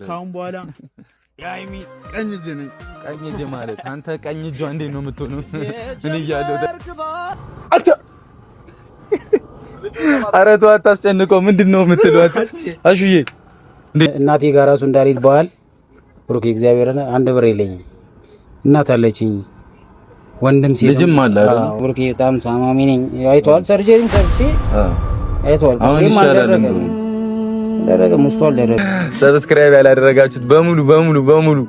ካሁን በኋላ ያይሚ ቀኝ እጅ ነኝ። ቀኝ እጅ ማለት አንተ ቀኝ እጇ እንዴት ነው የምትሆነው? እኔ እያለሁ አንተ ኧረ ተው አታስጨንቀው። ምንድን ነው የምትለው አሹዬ? እናቴ ጋር ራሱ እንዳልሄድ በኋላ ብሩክ እግዚአብሔርን አንድ ብር የለኝም። እናት አለችኝ ወንድም ሲል ልጅም አለ አይደል? ብሩክ በጣም ሳማሚ ነኝ። አይቷል ሰርጀሪም ሰርቼ አይቷል። አሁን ደረገ ሙስቷል ደረገ። ሰብስክራይብ ያላደረጋችሁት በሙሉ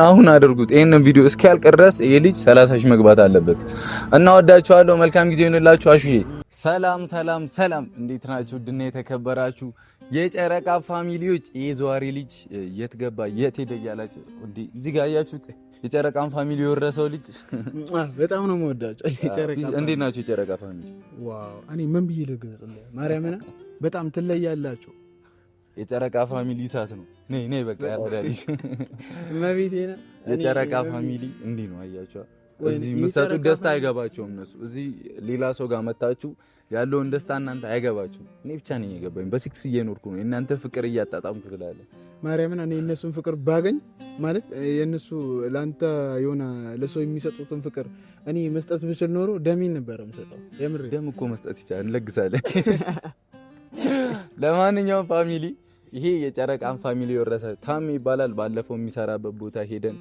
አሁን አድርጉት። ይሄንን ቪዲዮ እስኪያልቅ ድረስ ይሄ ልጅ 30 ሺህ መግባት አለበት እና ወዳችኋለሁ። መልካም ጊዜ ይሁንላችሁ። አሹዬ ሰላም፣ እንዴት ናችሁ? ድና የተከበራችሁ የጨረቃ ፋሚሊዎች፣ የዘዋሪ ልጅ የት ገባ የት ሄደ እያላችሁ እዚህ ጋር አያችሁት? የጨረቃን ፋሚሊ የወረሰው ልጅ በጣም ነው የምወዳቸው። እንዴት ናችሁ የጨረቃ ፋሚሊ? ዋው እኔ ምን ብዬ ልግለጽልህ? ማርያምን በጣም ትለያላችሁ። የጨረቃ ፋሚሊ እሳት ነው። ነይ በቃ ያረዳልኝ መቤቴና የጨረቃ ፋሚሊ እንዲህ ነው። አያችሁ እዚህ የምትሰጡት ደስታ አይገባቸውም እነሱ። እዚህ ሌላ ሰው ጋር መታችሁ ያለውን ደስታ እናንተ አይገባችሁም። እኔ ብቻ ነኝ የገባኝ። በሲክስ እየኖርኩ ነው እናንተ ፍቅር እያጣጣምኩ ትላለህ። ማርያምን እኔ እነሱን ፍቅር ባገኝ ማለት የእነሱ ለአንተ የሆነ ለሰው የሚሰጡትን ፍቅር እኔ መስጠት ብችል ኖሮ ደሜን ነበር የምሰጠው። የምር ደም እኮ መስጠት ይቻላል፣ እንለግሳለን። ለማንኛውም ፋሚሊ ይሄ የጨረቃን ፋሚሊ የወረሰ ታም ይባላል። ባለፈው የሚሰራበት ቦታ ሄደን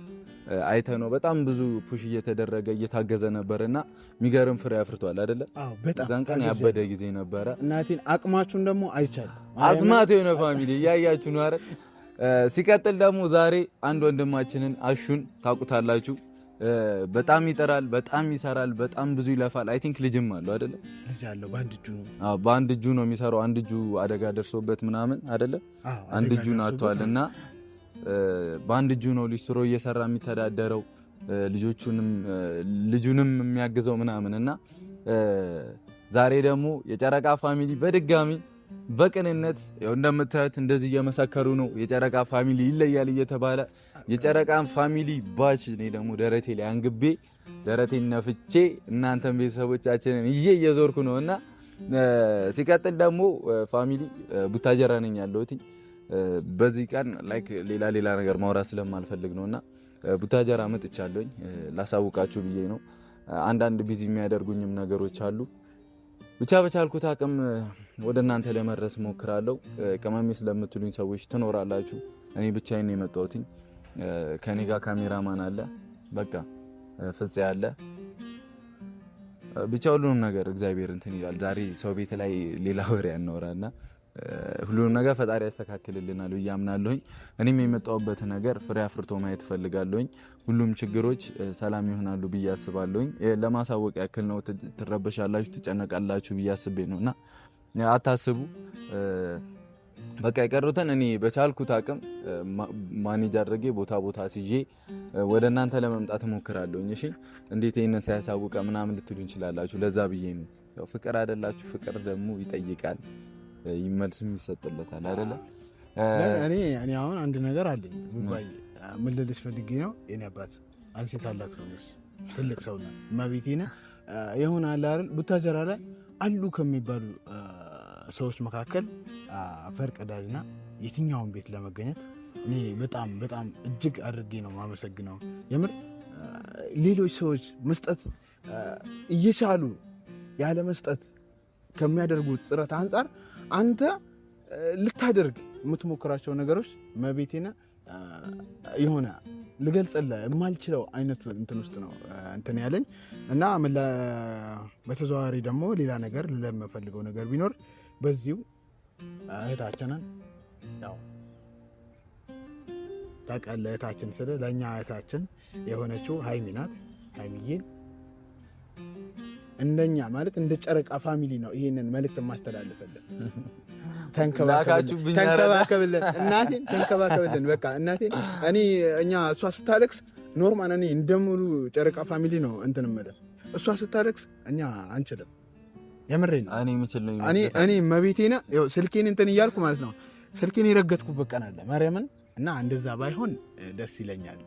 አይተነው በጣም ብዙ ፑሽ እየተደረገ እየታገዘ ነበርና የሚገርም ፍሬ አፍርቷል አይደለ? አዎ በጣም ዛን ቀን ያበደ ጊዜ ነበረ። እናቴን አቅማችሁን ደግሞ አይቻል አስማት የሆነ ፋሚሊ እያያችሁ ነው አይደል? ሲቀጥል ደግሞ ዛሬ አንድ ወንድማችንን አሹን ታውቁታላችሁ። በጣም ይጠራል፣ በጣም ይሰራል፣ በጣም ብዙ ይለፋል። አይ ቲንክ ልጅም አለው አይደለ? ልጅ አለው። በአንድ እጁ ነው። አዎ በአንድ እጁ ነው የሚሰራው። አንድ እጁ አደጋ ደርሶበት ምናምን አይደለ? አንድ እጁን አጥቷልና በአንድ እጁ ነው ሊስትሮ እየሰራ የሚተዳደረው ልጁንም የሚያግዘው ምናምንና ዛሬ ደግሞ የጨረቃ ፋሚሊ በድጋሚ በቅንነት ያው እንደምታዩት እንደዚህ እየመሰከሩ ነው። የጨረቃ ፋሚሊ ይለያል እየተባለ የጨረቃን ፋሚሊ ባች እኔ ደግሞ ደረቴ ላይ አንግቤ ደረቴን ነፍቼ እናንተም ቤተሰቦቻችንን እየዞርኩ ነውና ሲቀጥል ደግሞ ፋሚሊ ቡታጀራ ነኝ ያለሁት። በዚህ ቀን ላይክ ሌላ ነገር ማውራት ስለማልፈልግ ነውና ቡታጀራ መጥቻለሁኝ። ላሳውቃችሁ ብዬ ነው። አንዳንድ ቢዚ የሚያደርጉኝም ነገሮች አሉ። ብቻ በቻልኩት አቅም ወደ እናንተ ለመድረስ ሞክራለሁ። ቅመሜ ስለምትሉኝ ሰዎች ትኖራላችሁ። እኔ ብቻዬን ነው የመጣሁት። ከኔ ጋር ካሜራማን አለ፣ በቃ ፍፄ አለ። ብቻ ሁሉንም ነገር እግዚአብሔር እንትን ይላል። ዛሬ ሰው ቤት ላይ ሌላ ወሬ ያናወራና ሁሉንም ነገር ፈጣሪ ያስተካክልልናል ብዬ አምናለሁኝ። እኔም የመጣሁበት ነገር ፍሬ አፍርቶ ማየት ፈልጋለሁኝ። ሁሉም ችግሮች ሰላም ይሆናሉ ብዬ አስባለሁኝ። ለማሳወቅ ያክል ነው። ትረበሻላችሁ፣ ትጨነቃላችሁ ብዬ አስቤ ነውና አታስቡ። በቃ የቀሩትን እኔ በቻልኩት አቅም ማኔጅ አድርጌ ቦታ ሲዤ ወደ እናንተ ለመምጣት እሞክራለሁኝ። እሺ እንዴት ይሄንን ሳያሳውቀ ምናምን ልትሉ እንችላላችሁ። ለዛ ብዬ ነው። ያው ፍቅር አይደላችሁ? ፍቅር ደግሞ ይጠይቃል፣ ይመልስም ይሰጥለታል አይደለ? እኔ አሁን አንድ ነገር አለኝ። ምን ልልሽ ፈልጌ ነው። የኔ አባት አንቺ ታላቅ ሰው ነሽ፣ ትልቅ ሰው ነህ። እመቤቴን የሆነ አለ አይደል ቡታጀራ ላይ አሉ ከሚባሉ ሰዎች መካከል ፈርቀዳጅና የትኛውን ቤት ለመገኘት እኔ በጣም እጅግ አድርጌ ነው የማመሰግነው። የምር ሌሎች ሰዎች መስጠት እየቻሉ ያለ መስጠት ከሚያደርጉት ጥረት አንጻር አንተ ልታደርግ የምትሞክራቸው ነገሮች መቤቴና የሆነ ልገልጽልህ የማልችለው አይነት እንትን ውስጥ ነው እንትን ያለኝ እና በተዘዋዋሪ ደግሞ ሌላ ነገር ለምፈልገው ነገር ቢኖር በዚሁ እህታችንን ያው ታውቃለህ፣ እህታችን ስለ ለእኛ እህታችን የሆነችው ሀይሚ ናት። ሀይሚዬን እንደኛ ማለት እንደ ጨረቃ ፋሚሊ ነው ይሄንን መልእክት ማስተላለፍልን። ተንከባከብልን፣ እናቴን ተንከባከብልን። በቃ እናቴን እኛ እሷ ስታለቅስ ኖርማል እኔ እንደሙሉ ጨረቃ ፋሚሊ ነው እንትን እምልህ፣ እሷ ስታለቅስ እኛ አንችልም። የምሬን ነው። እኔ መቤቴና ስልኬን እንትን እያልኩ ማለት ነው ስልኬን የረገጥኩበት ቀን አለ ማርያምን። እና እንደዛ ባይሆን ደስ ይለኛል።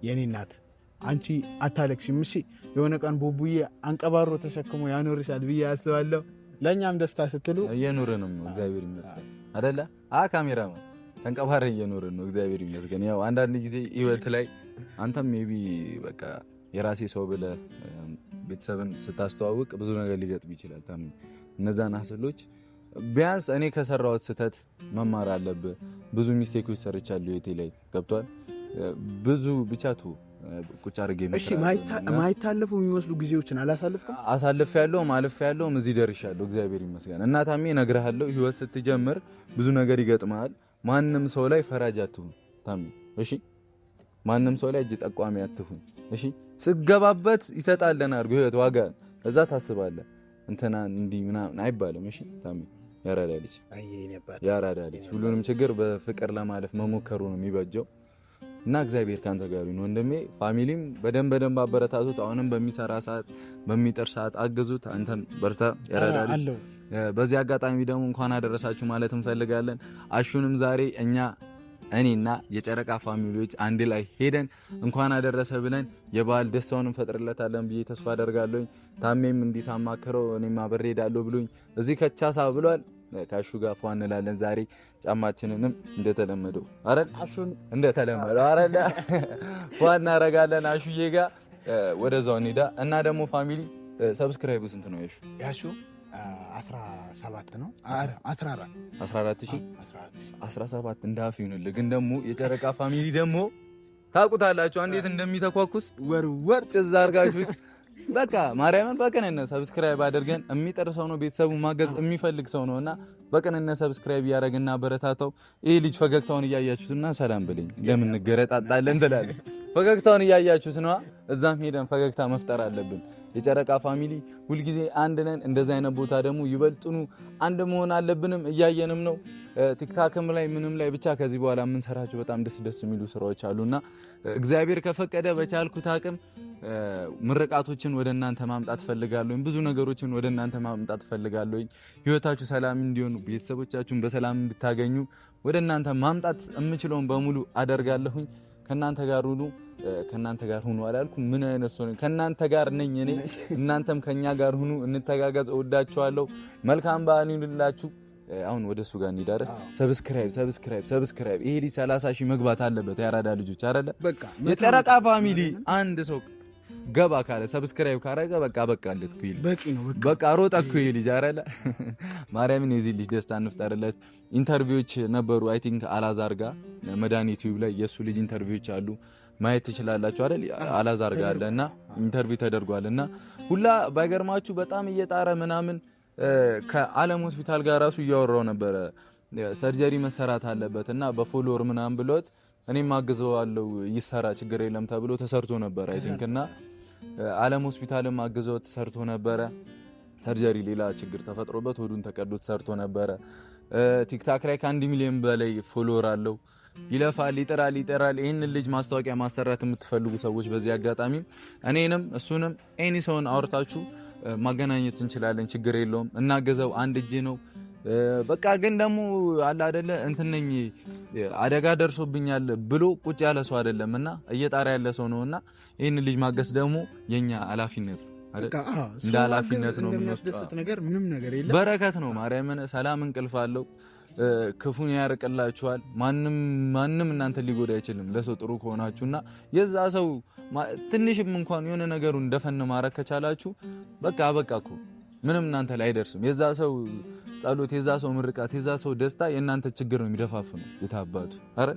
የኔ እናት አንቺ አታለቅሽም እሺ? የሆነ ቀን ቡቡዬ አንቀባሮ ተሸክሞ ያኖርሻል ብዬ አስባለሁ። ለእኛም ደስታ ስትሉ እየኖርንም ነው። እግዚአብሔር ይመስገን አይደለ? ካሜራማን ተንቀባረ እየኖርን ነው እግዚአብሔር ይመስገን። ያው አንዳንድ ጊዜ ህይወት ላይ አንተም ሜቢ በቃ የራሴ ሰው ብለህ ቤተሰብን ስታስተዋውቅ ብዙ ነገር ሊገጥም ይችላል። ታም እነዛን ሀስሎች ቢያንስ እኔ ከሰራሁት ስህተት መማር አለብህ። ብዙ ሚስቴኮች ሰርቻለሁ ህይወቴ ላይ ገብቷል። ብዙ ብቻቱ ቁጭ አድርጌ እሺ ማይታለፉ የሚመስሉ ጊዜዎችን አላሳልፍኩም? አሳልፌያለሁ፣ ማለፌያለሁ፣ እዚህ ደርሻለሁ እግዚአብሔር ይመስገን። እና ታሜ እነግርሃለሁ ህይወት ስትጀምር ብዙ ነገር ይገጥማል። ማንም ሰው ላይ ፈራጅ አትሁን ታሜ እሺ። ማንም ሰው ላይ እጅ ጠቋሚ አትሁን እሺ። ስገባበት ይሰጣልና አድርጎ ህይወት ዋጋ እዛ ታስባለህ እንትና እንዲህ ምናምን አይባልም እሺ ታሜ። ያራዳ ልጅ ሁሉንም ችግር በፍቅር ለማለፍ መሞከሩ ነው የሚበጀው። እና እግዚአብሔር ካንተ ጋር ነው ወንድሜ። ፋሚሊም በደንብ አበረታቱት። አሁንም በሚሰራ ሰዓት በሚጥር ሰዓት አግዙት። አንተም በርታ ያራዳ ልጅ። በዚህ አጋጣሚ ደግሞ እንኳን አደረሳችሁ ማለት እንፈልጋለን። አሹንም ዛሬ እኔና የጨረቃ ፋሚሊዎች አንድ ላይ ሄደን እንኳን አደረሰ ብለን የበዓል ደስታውን እንፈጥርለታለን ብዬ ተስፋ አደርጋለሁ። ታሜም እንዲሳማከረው እኔም አብሬ ሄዳለሁ ብሎኝ እዚህ ከቻሳ ብሏል። ካሹ ጋር ፏ እንላለን ዛሬ። ጫማችንንም እንደተለመደው ፏ እናረጋለን አሹዬ ጋር። ወደዛው እንሂዳ እና ደግሞ ፋሚሊ ሰብስክራይቡ ስንት ነው ያሹ? 17 ነው 17 እንዳፍ ይሁንልህ። ግን ደግሞ የጨረቃ ፋሚሊ ደግሞ ታውቁታላችሁ እንዴት እንደሚተኳኩስ ወር ጭዛ አርጋችሁ በቃ ማርያምን በቅንነት ሰብስክራይብ አድርገን የሚጠር ሰው ነው ቤተሰቡ ማገዝ የሚፈልግ ሰው ነውና በቅንነት ሰብስክራይብ ያደርግና በረታታው። ይሄ ልጅ ፈገግታውን እያያችሁትና ሰላም ብለኝ ለምን እንገረጣጣለን ትላለህ። ፈገግታውን እያያችሁት ነው። እዛም ሄደን ፈገግታ መፍጠር አለብን። የጨረቃ ፋሚሊ ሁልጊዜ አንድ ነን። እንደዚህ አይነት ቦታ ደግሞ ይበልጥኑ አንድ መሆን አለብንም። እያየንም ነው ቲክታክም ላይ ምንም ላይ ብቻ ከዚህ በኋላ የምንሰራቸው በጣም ደስ የሚሉ ስራዎች አሉና እግዚአብሔር ከፈቀደ በቻልኩት አቅም ምርቃቶችን ወደ እናንተ ማምጣት ፈልጋለሁ። ብዙ ነገሮችን ወደ እናንተ ማምጣት ፈልጋለሁ። ህይወታችሁ ሰላም እንዲሆን ቤተሰቦቻችሁን በሰላም እንድታገኙ ወደ እናንተ ማምጣት የምችለውን በሙሉ አደርጋለሁኝ። ከናንተ ጋር ሁኑ አላልኩም። ምን አይነት ሰው ነኝ? ከናንተ ጋር ነኝ እኔ። እናንተም ከኛ ጋር ሁኑ፣ እንተጋገዝ። እወዳችኋለሁ። መልካም በዓል ይሁንላችሁ። አሁን ወደሱ ጋር እንሂድ አይደል? ሰብስክራይብ ይሄ 30 ሺህ መግባት አለበት። ያራዳ ልጆች አይደለ? የጨረቃ ፋሚሊ አንድ ሰው ገባ ካለ ሰብስክራይብ ካረገ በቃለት እኮ ይል በቃ ሮጣ እኮ ይል ልጅ አይደለ? ማርያምን የዚህ ልጅ ደስታ እንፍጠርለት። ኢንተርቪዎች ነበሩ አይ ቲንክ አላዛር ጋር መድኃኒት ዩቲዩብ ላይ የሱ ልጅ ኢንተርቪዎች አሉ ማየት ትችላላችሁ አይደል? አላዛር ጋር አለና ኢንተርቪው ተደርጓልና ሁላ ባይገርማችሁ በጣም እየጣረ ምናምን ከዓለም ሆስፒታል ጋር ራሱ እያወራው ነበረ። ሰርጀሪ መሰራት አለበትና በፎሎወር ምናምን ብሎት እኔም አግዘዋለሁ ይሰራ ችግር የለም ተብሎ ተሰርቶ ነበር አይ ቲንክ። እና ዓለም ሆስፒታልም አግዘው ተሰርቶ ነበረ። ሰርጀሪ ሌላ ችግር ተፈጥሮበት ሆዱን ተቀዶ ተሰርቶ ነበረ። ቲክታክ ላይ ከ1 ሚሊዮን በላይ ፎሎወር አለው። ይለፋል፣ ይጥራል። ይህን ልጅ ማስታወቂያ ማሰራት የምትፈልጉ ሰዎች በዚህ አጋጣሚ እኔንም እሱንም ኤኒ ሰውን አውርታችሁ ማገናኘት እንችላለን። ችግር የለውም። እናገዘው። አንድ እጅ ነው በቃ። ግን ደግሞ አለ አይደለ እንትነኝ አደጋ ደርሶብኛል ብሎ ቁጭ ያለ ሰው አይደለምና እየጣራ ያለ ሰው ነውና ይህን ልጅ ማገዝ ደግሞ የኛ ኃላፊነት ነው አይደል? እንደ ኃላፊነት ነው የምንወስደው። ነገር ምንም ነገር የለም። በረከት ነው። ማርያምን ሰላም እንቅልፍ አለው። ክፉን ያርቅላችኋል። ማንም እናንተ ሊጎዳ አይችልም ለሰው ጥሩ ከሆናችሁና የዛ ሰው ትንሽም እንኳን የሆነ ነገሩን እንደፈን ማረክ ከቻላችሁ በቃ እኮ ምንም እናንተ ላይ አይደርስም። የዛ ሰው ጸሎት፣ የዛ ሰው ምርቃት፣ የዛ ሰው ደስታ የእናንተ ችግር ነው የሚደፋፍነው። የታባቱ አረ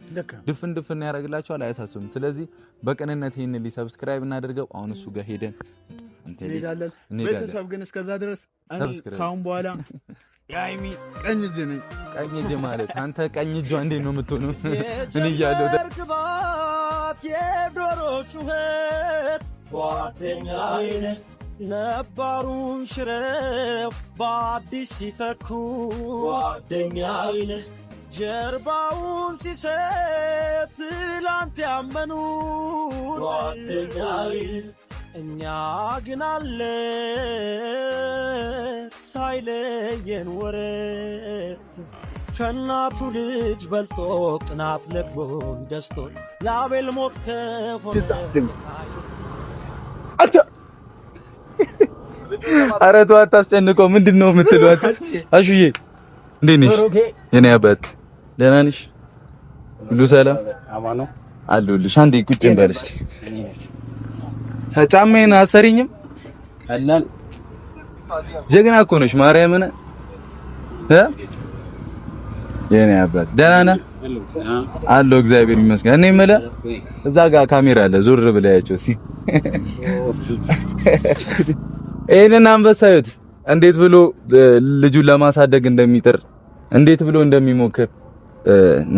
ድፍን ያረግላችኋል፣ አያሳስብም። ስለዚህ በቅንነት ይሄን ሰብስክራይብ እናደርገው። አሁን እሱ ጋር ሄደን እንሄዳለን። ቤተሰብ ግን እስከዛ ድረስ ካሁን በኋላ የሀይሚ ቀኝ እጅ ነኝ። ቀኝ እጅ ማለት አንተ ቀኝ እጇ እንዴት ነው የምትሆነው? እኔ እያለሁ ደርግባት የዶሮ ጩኸት ጓደኛዬ ነህ ነባሩን ሽረው በአዲስ ሲተኩ ጓደኛዬ ነህ ጀርባውን ሲሰጥ ትላንት ያመኑ ጓደኛዬ ነህ እኛ ግን አለ ሳይለየን ወረት ከእናቱ ልጅ በልጦ ቅናት ለቦን ደስቶ ለአቤል ሞት ከሆነ ኧረ ተው አታስጨንቀው። ምንድን ነው የምትለው? አሹዬ እንዴት ነሽ? የኔ አባት ደህና ነሽ? ሁሉ ሰላም አማኑ አለሁልሽ። አንዴ ቁጭ እንበል እስቲ። ጫማዬን አሰሪኝም አላል ጀግና እኮ ነሽ ማርያምን የኔ አባት ደህና ነህ? አለሁ እግዚአብሔር ይመስገን። እኔ የምልህ እዛ ጋር ካሜራ አለ፣ ዞር ብለህ ያቸው እስኪ። ይሄንን አንበሳ እዩት፣ እንዴት ብሎ ልጁን ለማሳደግ እንደሚጥር እንዴት ብሎ እንደሚሞክር።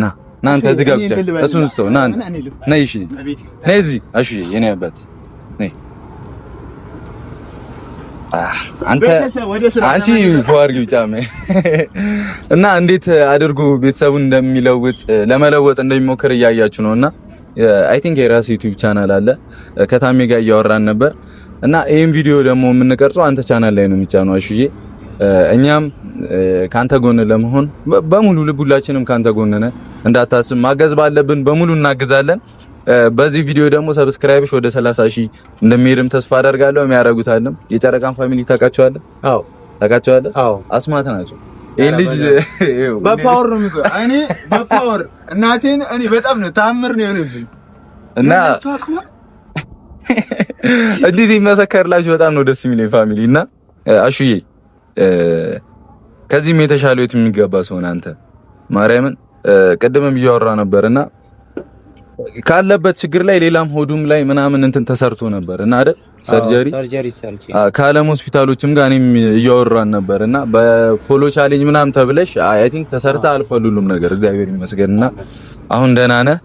ና አንተ እዚህ ጋር ብቻ እሱን ስተው ና ነይ፣ እሺ ነይ እዚህ። እሺ የኔ አባት ነይ። አንቺ ፎርጊው ጫሜ እና እንዴት አድርጎ ቤተሰቡን እንደሚለውጥ ለመለወጥ እንደሚሞክር እያያችሁ ነውና አይ ቲንክ የራስ ዩቲዩብ ቻናል አለ። ከታሜ ጋር እያወራን ነበር እና ይሄን ቪዲዮ ደግሞ የምንቀርጸው አንተ ቻናል ላይ ነው የሚጫነው። እሺዬ እኛም ካንተ ጎን ለመሆን በሙሉ ልቡላችንም ካንተ ጎን ነን። እንዳታስብ፣ ማገዝ ባለብን በሙሉ እናግዛለን። በዚህ ቪዲዮ ደግሞ ሰብስክራይብሽ ወደ 30,000 እንደሚሄድም ተስፋ አደርጋለሁ። የሚያረጉታልም የጨረቃን ፋሚሊ ታውቃቸዋለህ? አዎ ታውቃቸዋለህ? አዎ አስማት ናቸው። ይሄ ልጅ በፓወር ነው የሚቆይ። እኔ በፓወር እናቴን እኔ በጣም ነው ታምር ነው የሆነብኝ እና እንዲህ ሲመሰከርላችሁ በጣም ነው ደስ የሚለኝ ፋሚሊ። እና አሹዬ ከዚህም የተሻለው የት የሚገባ ሰው አንተ ማርያምን ቀደምም እያወራ ነበርና ካለበት ችግር ላይ ሌላም ሆዱም ላይ ምናምን እንትን ተሰርቶ ነበር እና አይደል ሰርጀሪ ከዓለም ሆስፒታሎችም ጋር እኔም እያወራን ነበር እና በፎሎ ቻሌንጅ ምናምን ተብለሽ አይ ቲንክ ተሰርታ አልፏል ሁሉም ነገር እግዚአብሔር ይመስገንና አሁን ደህና ነህ።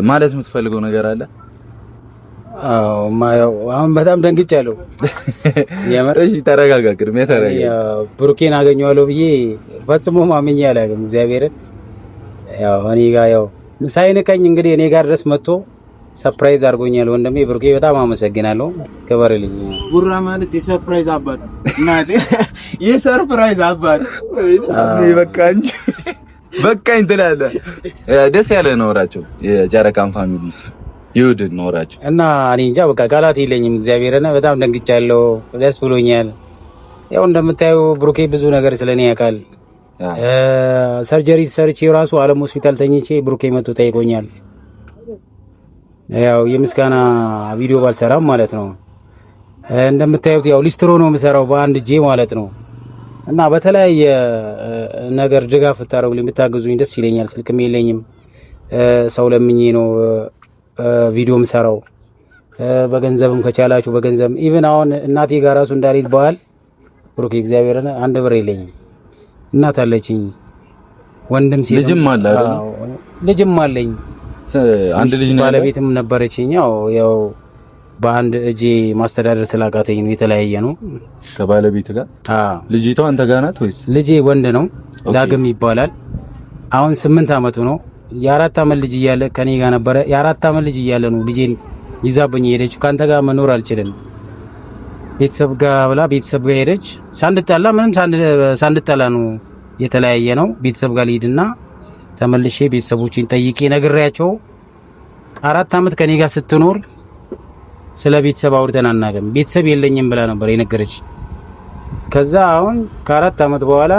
ማለት የምትፈልገው ነገር አለ? አዎ ማየው አሁን በጣም ደንግጫለሁ። የምር እሺ ተረጋጋ፣ ቅድሜ ተረጋጋ። ብሩኬን አገኘዋለሁ ብዬ ፈጽሞ ማምኜ አላውቅም እግዚአብሔርን። ያው እኔ ጋር ያው ሳይንቀኝ እንግዲህ እኔ ጋር ድረስ መጥቶ ሰርፕራይዝ አድርጎኛል ወንድሜ ብሩኬ፣ በጣም አመሰግናለሁ። ክበርልኝ። ቡራ ማለት የሰርፕራይዝ አባት እናቴ፣ የሰርፕራይዝ አባት በቃ እንጂ በቃኝ ትላለህ። ደስ ያለ ነውራቸው የጨረቃን ፋሚሊስ ይወድድ ነውራቸው እና እኔ እንጃ በቃ ቃላት የለኝም እግዚአብሔርን። በጣም ደንግጫለሁ፣ ደስ ብሎኛል። ያው እንደምታየው ብሩኬ ብዙ ነገር ስለኔ ያውቃል። ሰርጀሪ ሰርቼ ራሱ ዓለም ሆስፒታል ተኝቼ ብሩኬ መጥቶ ጠይቆኛል። ያው የምስጋና ቪዲዮ ባልሰራም ማለት ነው። እንደምታዩት ያው ሊስትሮ ነው የምሰራው በአንድ እጄ ማለት ነው። እና በተለያየ ነገር ድጋፍ ብታረጉልኝ ብታግዙኝ ደስ ይለኛል። ስልክም የለኝም፣ ሰው ለምኜ ነው ቪዲዮ የምሰራው። በገንዘብም ከቻላችሁ በገንዘብ ኢቭን አሁን እናቴ ጋር ራሱ እንዳልሄድ በኋላ ብሩኬ እግዚአብሔርን አንድ ብር የለኝም። እናት አለችኝ፣ ወንድም ሲል ልጅም አለ አይደል? ልጅም አለኝ። አንድ ልጅ ነው፣ ባለቤትም ነበረችኝ። ያው በአንድ እጄ ማስተዳደር ስላቃተኝ ነው የተለያየ ነው ከባለቤት ጋር። ልጅቷ አንተ ጋር ናት ወይስ? ልጄ ወንድ ነው፣ ዳግም ይባላል። አሁን 8 አመቱ ነው። የ4 አመት ልጅ እያለ ከኔ ጋር ነበረ። የ4 አመት ልጅ እያለ ነው ልጄን ይዛብኝ ሄደች። ካንተ ጋር መኖር አልችልም ቤተሰብ ጋር ብላ ቤተሰብ ጋር ሄደች። ሳንጣላ ምንም ሳንጣላ ነው የተለያየ ነው። ቤተሰብ ጋር ልሂድና ተመልሼ ቤተሰቦችን ጠይቄ ነግሬያቸው 4 አመት ከኔ ጋር ስትኖር ስለ ቤተሰብ አውርተን አናውቅም፣ ቤተሰብ የለኝም ብላ ነበር የነገረች። ከዛ አሁን ከ4 አመት በኋላ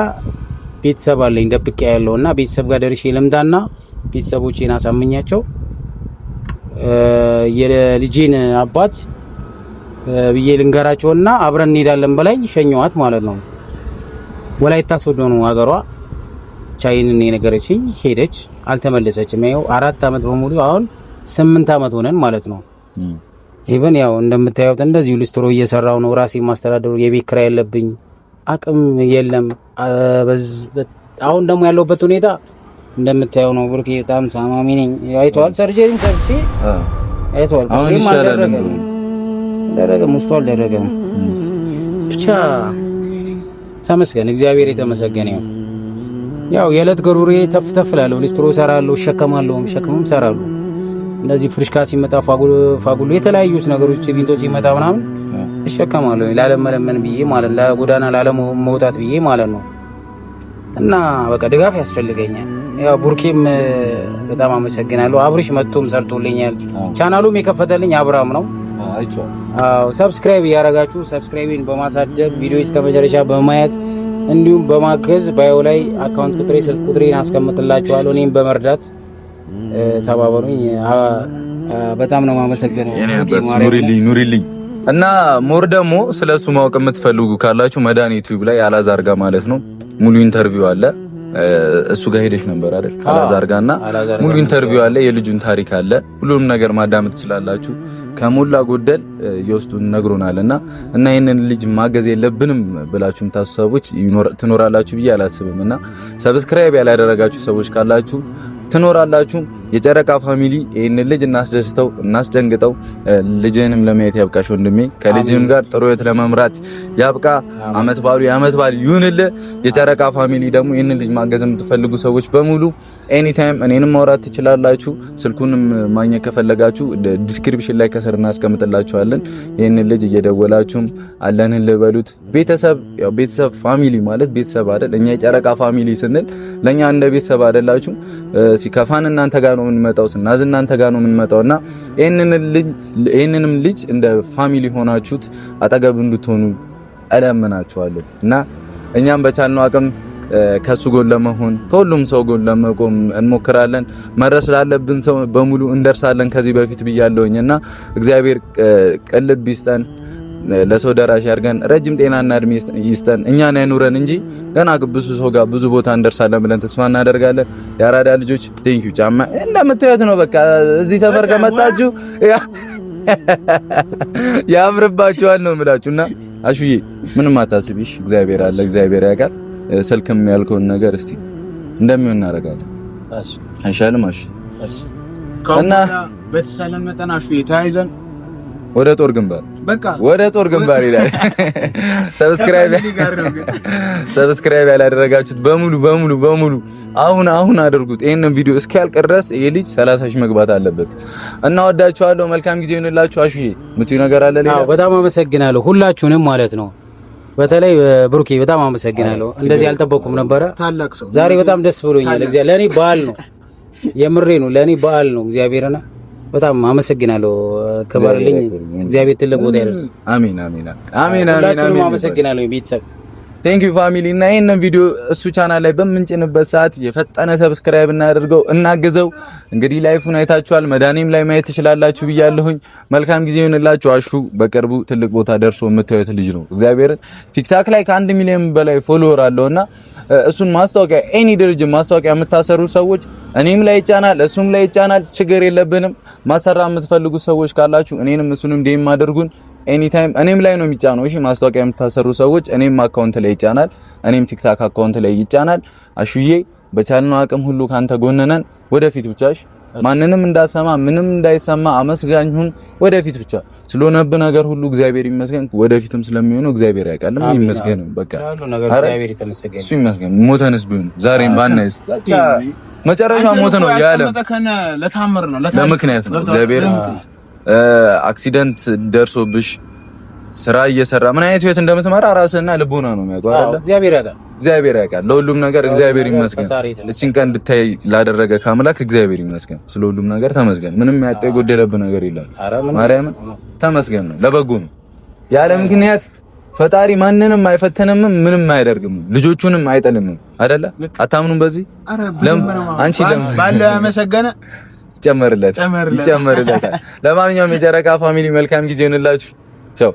ቤተሰብ አለኝ ደብቄ ያለውና ቤተሰብ ጋር ደርሼ ልምጣና ቤተሰቦቼን አሳምኛቸው የልጄን አባት ብዬ ልንገራቸውና አብረን እንሄዳለን በላይ ሸኘዋት ማለት ነው። ወላይታ ሶዶ ነው ሀገሯ። ቻይንን የነገረችኝ ሄደች፣ አልተመለሰችም። ያው 4 አመት በሙሉ አሁን 8 አመት ሆነን ማለት ነው። ኢቭን ያው እንደምታዩት እንደዚህ ሊስትሮ እየሰራው ነው። ራሴ ማስተዳደሩ የቤት ኪራይ ያለብኝ አቅም የለም። አሁን ደግሞ ያለውበት ሁኔታ እንደምታየው ነው። ብሩኬ በጣም ሳማሚ ነኝ። አይቷል፣ ሰርጀሪን ሰርቼ አይቷል። እሱም አልደረገም ውስጡ አልደረገም። ብቻ ተመስገን፣ እግዚአብሔር የተመሰገነ ይሁን። ያው የዕለት ገሩሬ ተፍ እላለሁ፣ ሊስትሮ እሰራለሁ፣ እሸከማለሁ፣ ሸክምም እሰራለሁ። እንደዚህ ፍሪሽካ ሲመጣ ፋጉሎ የተለያዩ ነገሮች ቢንቶ ሲመጣ ምናምን እሸከማለሁ ላለመለመን ብዬ ማለት ለጎዳና ላለመውጣት ብዬ ማለት ነው። እና በቃ ድጋፍ ያስፈልገኛል። ያው ቡርኬም በጣም አመሰግናለሁ። አብርሽ መጥቶም ሰርቶልኛል። ቻናሉም የከፈተልኝ አብርሃም ነው። አዎ ሰብስክራይብ ያደረጋችሁ ሰብስክራይብን በማሳደግ ቪዲዮ እስከ መጨረሻ በማየት እንዲሁም በማገዝ ባዮ ላይ አካውንት ቁጥሬ ስልክ ቁጥሬን አስቀምጥላችኋለሁ። እኔም በመርዳት ተባበሩኝ። በጣም ነው የማመሰግነው። ኑሪልኝ እና ሞር ደግሞ ስለሱ ማወቅ የምትፈልጉ ካላችሁ መዳን ዩቲዩብ ላይ አላዛር ጋር ማለት ነው ሙሉ ኢንተርቪው አለ። እሱ ጋር ሄደሽ ነበር አይደል? አላዛር ጋርና ሙሉ ኢንተርቪው አለ፣ የልጁን ታሪክ አለ። ሁሉንም ነገር ማዳመጥ ትችላላችሁ። ከሞላ ጎደል የውስጡን ነግሮናልና እና ይሄንን ልጅ ማገዝ የለብንም ብላችሁ የምታስቡ ሰዎች ትኖራላችሁ ብዬ አላስብም። እና ሰብስክራይብ ያላደረጋችሁ ሰዎች ካላችሁ ትኖራላችሁ። የጨረቃ ፋሚሊ ይሄንን ልጅ እናስደስተው፣ እናስደንግጠው። ልጅህንም ለማየት ያብቃሽ ወንድሜ። ከልጅህም ጋር ጥሩ ህይወት ለመምራት ያብቃ። አመት ባሉ የአመት ባል ይሁንልህ። የጨረቃ ፋሚሊ ደግሞ ይሄንን ልጅ ማገዝ የምትፈልጉ ሰዎች በሙሉ ኤኒ ታይም እኔንም ማውራት ትችላላችሁ። ስልኩንም ማግኘት ከፈለጋችሁ ዲስክሪፕሽን ላይ ከስር እናስቀምጥላችኋለን። ይሄንን ልጅ እየደወላችሁም አለንን ልበሉት። ቤተሰብ ፋሚሊ ማለት ቤተሰብ አይደል? እኛ የጨረቃ ፋሚሊ ስንል ለኛ እንደ ቤተሰብ አይደላችሁ። ሲከፋን እናንተ ጋር ነው የምንመጣው፣ ስናዝ እናንተ ጋር ነው የምንመጣውና ይሄንንም ልጅ እንደ ፋሚሊ ሆናችሁት አጠገብ እንድትሆኑ እለምናችኋለሁ። እና እኛም በቻልነው አቅም ከሱ ጎን ለመሆን ከሁሉም ሰው ጎን ለመቆም እንሞክራለን። መድረስ ላለብን ሰው በሙሉ እንደርሳለን። ከዚህ በፊት ብያለሁኝና እግዚአብሔር ቅልብ ቢስጠን፣ ለሰው ደራሽ ያርገን፣ ረጅም ጤናና እድሜ ይስጠን። እኛን አይኑረን እንጂ ገና ብዙ ሰው ጋር ብዙ ቦታ እንደርሳለን ብለን ተስፋ እናደርጋለን። የአራዳ ልጆች ቴንኪው። ጫማ እንደምታዩት ነው። በቃ እዚህ ሰፈር ከመጣችሁ ያምርባችኋል ነው የምላችሁና አሹዬ ምንም አታስቢሽ፣ እግዚአብሔር አለ፣ እግዚአብሔር ያውቃል። ስልክም ያልከውን ነገር እስቲ እንደሚሆን እናደርጋለን። አይሻልም? እና በተሳለን መጠን አሹዬ ተያይዘን ወደ ጦር ግንባር በቃ ወደ ጦር ግንባር ይላል። ሰብስክራይብ ያላደረጋችሁት በሙሉ አሁን አድርጉት። ይሄንን ቪዲዮ እስኪያልቅ ድረስ ይሄ ልጅ 30 ሺህ መግባት አለበት እና ወዳችኋለሁ። መልካም ጊዜ ይሁንላችሁ። አሹዬ ምትዩ ነገር አለ ሌላ? በጣም አመሰግናለሁ ሁላችሁንም ማለት ነው። በተለይ ብሩኬ በጣም አመሰግናለሁ። እንደዚህ አልጠበኩም ነበረ። ዛሬ በጣም ደስ ብሎኛል። እግዚአብሔር ለኔ በዓል ነው። የምሬ ነው። ለኔ በዓል ነው። እግዚአብሔርና በጣም አመሰግናለሁ። ከበርልኝ እግዚአብሔር ትልቅ ቦታ ያደርስ። አሜን። ሁላችሁንም አመሰግናለሁ ቤተሰብ። ቴንክ ዩ ፋሚሊ። እና ይሄንን ቪዲዮ እሱ ቻናል ላይ በምንጭንበት ሰዓት የፈጠነ ሰብስክራይብ እናደርገው፣ እናግዘው። እንግዲህ ላይፉን አይታችኋል። መዳኒም ላይ ማየት ትችላላችሁ ብያለሁኝ። መልካም ጊዜ ይሁንላችሁ። አሹ በቅርቡ ትልቅ ቦታ ደርሶ የምታዩት ልጅ ነው። እግዚአብሔርን ቲክታክ ላይ ከ1 ሚሊዮን በላይ ፎሎወር አለውና እሱን ማስታወቂያ ኤኒ ድርጅት ማስታወቂያ የምታሰሩ ሰዎች እኔም ላይ ይጫናል፣ እሱም ላይ ይጫናል። ችግር የለብንም። ማሰራ የምትፈልጉ ሰዎች ካላችሁ እኔንም እሱንም ዴም አድርጉን። ኤኒ ታይም እኔም ላይ ነው የሚጫነው። እሺ ማስታወቂያ የምታሰሩ ሰዎች እኔም አካውንት ላይ ይጫናል፣ እኔም ቲክታክ አካውንት ላይ ይጫናል። አሹዬ በቻልነው አቅም ሁሉ ካንተ ጎነነን። ወደፊት ብቻሽ ማንንም እንዳሰማ ምንም እንዳይሰማ አመስጋኝ ሁን። ወደፊት ብቻ ስለሆነብህ ነገር ሁሉ እግዚአብሔር ይመስገን። ወደፊትም ስለሚሆነው እግዚአብሔር ያውቃል። ምን ይመስገን በቃ እግዚአብሔር ይመስገን። እሱ ይመስገን። ሞተንስ ቢሆን ዛሬም ባናይስ መጨረሻ ሞተ ነው ያለ ለታምር ነው ለምክንያት ነው። እግዚአብሔር አክሲደንት ደርሶብሽ ስራ እየሰራ ምን አይነት ህይወት እንደምትመራ ራስህና ልቦና ነው የሚያውቀው አይደል? እግዚአብሔር ያውቃል። ለሁሉም ነገር እግዚአብሔር ይመስገን። እቺን ቀን እንድታይ ላደረገ ካምላክ እግዚአብሔር ይመስገን። ስለሁሉም ነገር ተመስገን። ምንም ያጣው የጎደለብህ ነገር የለም። ማርያም ተመስገን ነው። ለበጎ ነው። ያለ ምክንያት ፈጣሪ ማንንም አይፈተንም፣ ምንም አያደርግም፣ ልጆቹንም አይጠልም አይደለ? አታምኑም በዚህ? አንቺ ባለ ያመሰገነ ይጨመርለታል። ለማንኛውም የጨረቃ ፋሚሊ መልካም ጊዜ ይሁንላችሁ። ቻው።